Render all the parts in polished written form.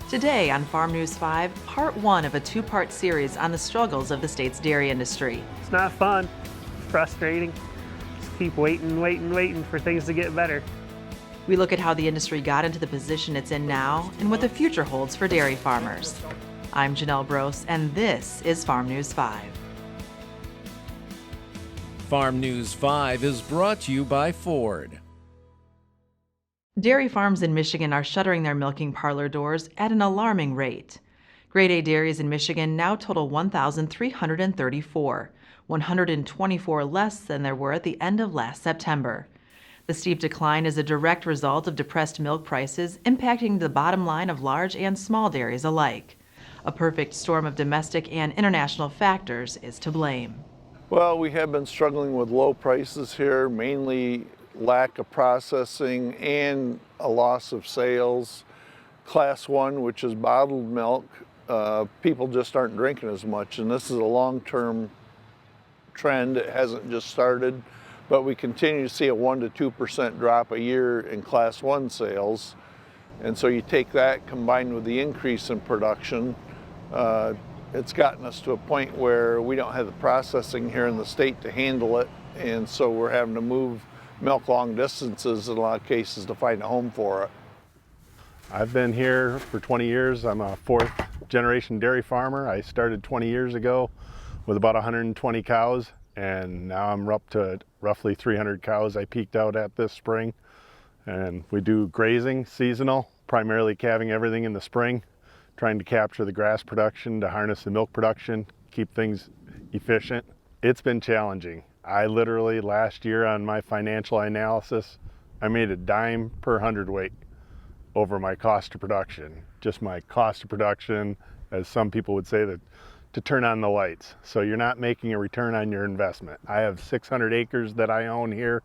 Today on Farm News 5, part 1 of a two-part series on the struggles of the state's dairy industry. It's not fun, frustrating. Just keep waiting for things to get better. We look at how the industry got into the position it's in now and what the future holds for dairy farmers. I'm Janelle Brose, and this is Farm News 5. Farm News 5 is brought to you by Ford. Dairy farms in Michigan are shuttering their milking parlor doors at an alarming rate. Grade A dairies in Michigan now total 1,334, 124 less than there were at the end of last September. The steep decline is a direct result of depressed milk prices impacting the bottom line of large and small dairies alike. A perfect storm of domestic and international factors is to blame. Well, we have been struggling with low prices here, mainly lack of processing and a loss of sales. Class 1, which is bottled milk, people just aren't drinking as much, and this is a long-term trend. It hasn't just started, but we continue to see a 1% to 2% drop a year in Class 1 sales. And so you take that combined with the increase in production, it's gotten us to a point where we don't have the processing here in the state to handle it, and so we're having to move milk long distances in a lot of cases to find a home for it. I've been here for 20 years. I'm a fourth generation dairy farmer. I started 20 years ago with about 120 cows, and now I'm up to roughly 300 cows I peaked out at this spring. And we do grazing, seasonal, primarily calving everything in the spring, trying to capture the grass production to harness the milk production, keep things efficient. It's been challenging. I literally, last year on my financial analysis, I made a dime per hundredweight over my cost of production. Just my cost of production, as some people would say, to turn on the lights. So you're not making a return on your investment. I have 600 acres that I own here.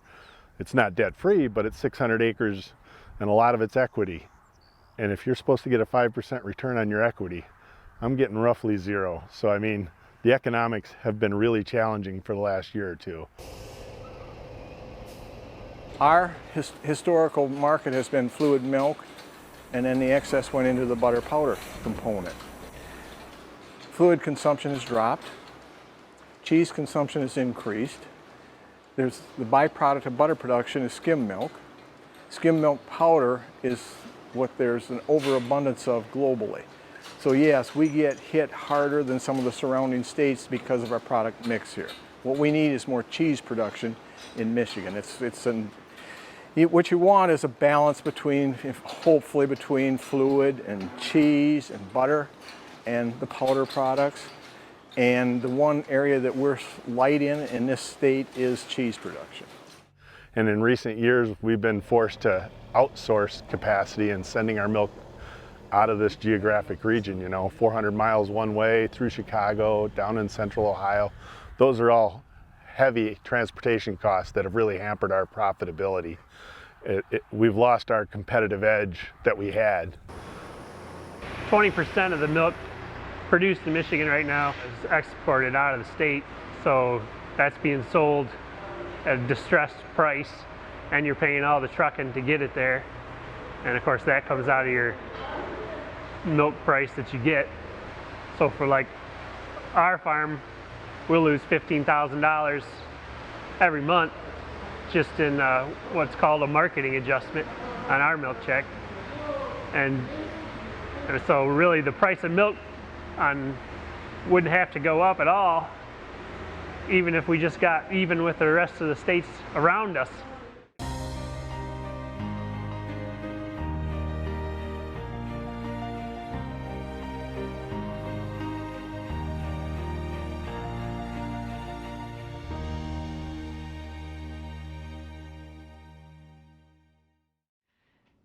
It's not debt free, but it's 600 acres and a lot of it's equity. And if you're supposed to get a 5% return on your equity, I'm getting roughly zero. So I mean, the economics have been really challenging for the last year or two. Our historical market has been fluid milk, and then the excess went into the butter powder component. Fluid consumption has dropped, cheese consumption has increased. There's the byproduct of butter production is skim milk. Skim milk powder is what there's an overabundance of globally. So yes, we get hit harder than some of the surrounding states because of our product mix here. What we need is more cheese production in Michigan. What you want is a balance between, hopefully between fluid and cheese and butter and the powder products. And the one area that we're light in this state is cheese production. And in recent years, we've been forced to outsource capacity and sending our milk out of this geographic region, 400 miles one way through Chicago, down in central Ohio. Those are all heavy transportation costs that have really hampered our profitability. We've lost our competitive edge that we had. 20% of the milk produced in Michigan right now is exported out of the state, so that's being sold at a distressed price, and you're paying all the trucking to get it there. And of course that comes out of your milk price that you get. So for like our farm, we'll lose $15,000 every month just in what's called a marketing adjustment on our milk check. And so really the price of milk wouldn't have to go up at all, even if we just got even with the rest of the states around us.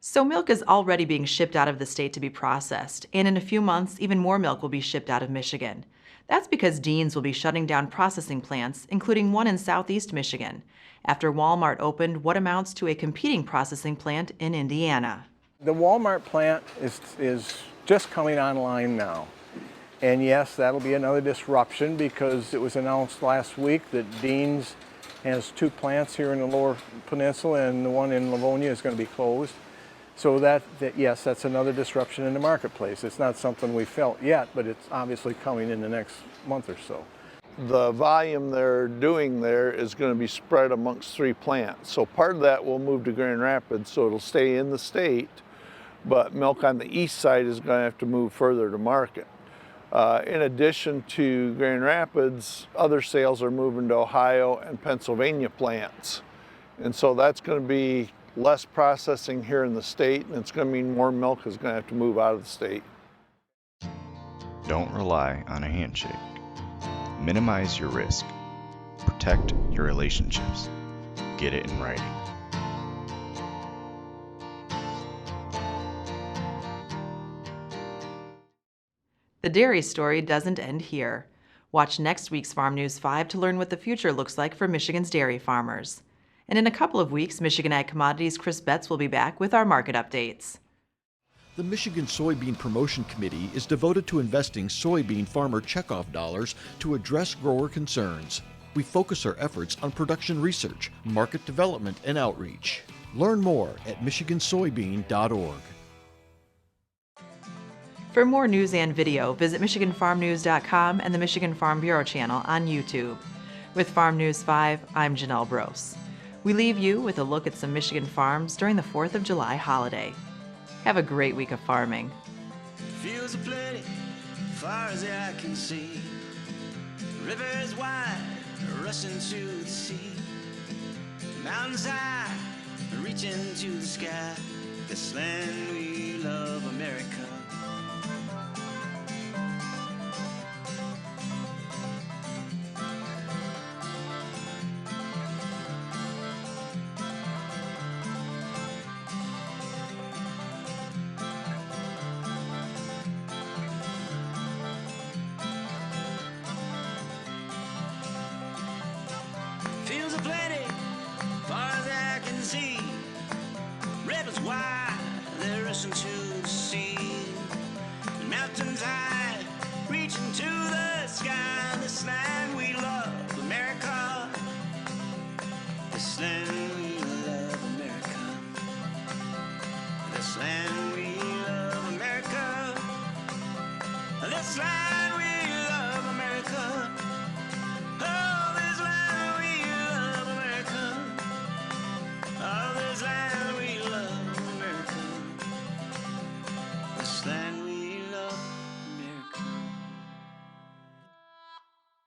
So milk is already being shipped out of the state to be processed, and in a few months, even more milk will be shipped out of Michigan. That's because Dean's will be shutting down processing plants, including one in southeast Michigan, after Walmart opened what amounts to a competing processing plant in Indiana. The Walmart plant is just coming online now. And yes, that'll be another disruption because it was announced last week that Dean's has 2 plants here in the Lower Peninsula and the one in Livonia is going to be closed. So yes, that's another disruption in the marketplace. It's not something we felt yet, but it's obviously coming in the next month or so. The volume they're doing there is going to be spread amongst 3 plants. So part of that will move to Grand Rapids, so it'll stay in the state, but milk on the east side is going to have to move further to market. In addition to Grand Rapids, other sales are moving to Ohio and Pennsylvania plants. And so that's going to be less processing here in the state, and it's going to mean more milk is going to have to move out of the state. Don't rely on a handshake. Minimize your risk. Protect your relationships. Get it in writing. The dairy story doesn't end here. Watch next week's Farm News 5 to learn what the future looks like for Michigan's dairy farmers. And in a couple of weeks, Michigan Ag Commodities' Chris Betts will be back with our market updates. The Michigan Soybean Promotion Committee is devoted to investing soybean farmer checkoff dollars to address grower concerns. We focus our efforts on production research, market development, and outreach. Learn more at michigansoybean.org. For more news and video, visit MichiganFarmNews.com and the Michigan Farm Bureau channel on YouTube. With Farm News 5, I'm Janelle Brose. We leave you with a look at some Michigan farms during the 4th of July holiday. Have a great week of farming. Fields are plenty, far as the eye can see. Rivers wide, rushing to the sea. Mountains high, reaching to the sky. This land we love, America. Fields are plenty, far as I can see. Rivers wide, they're rushing to the sea. The mountains high, reaching to the sky. This land we love, America. This land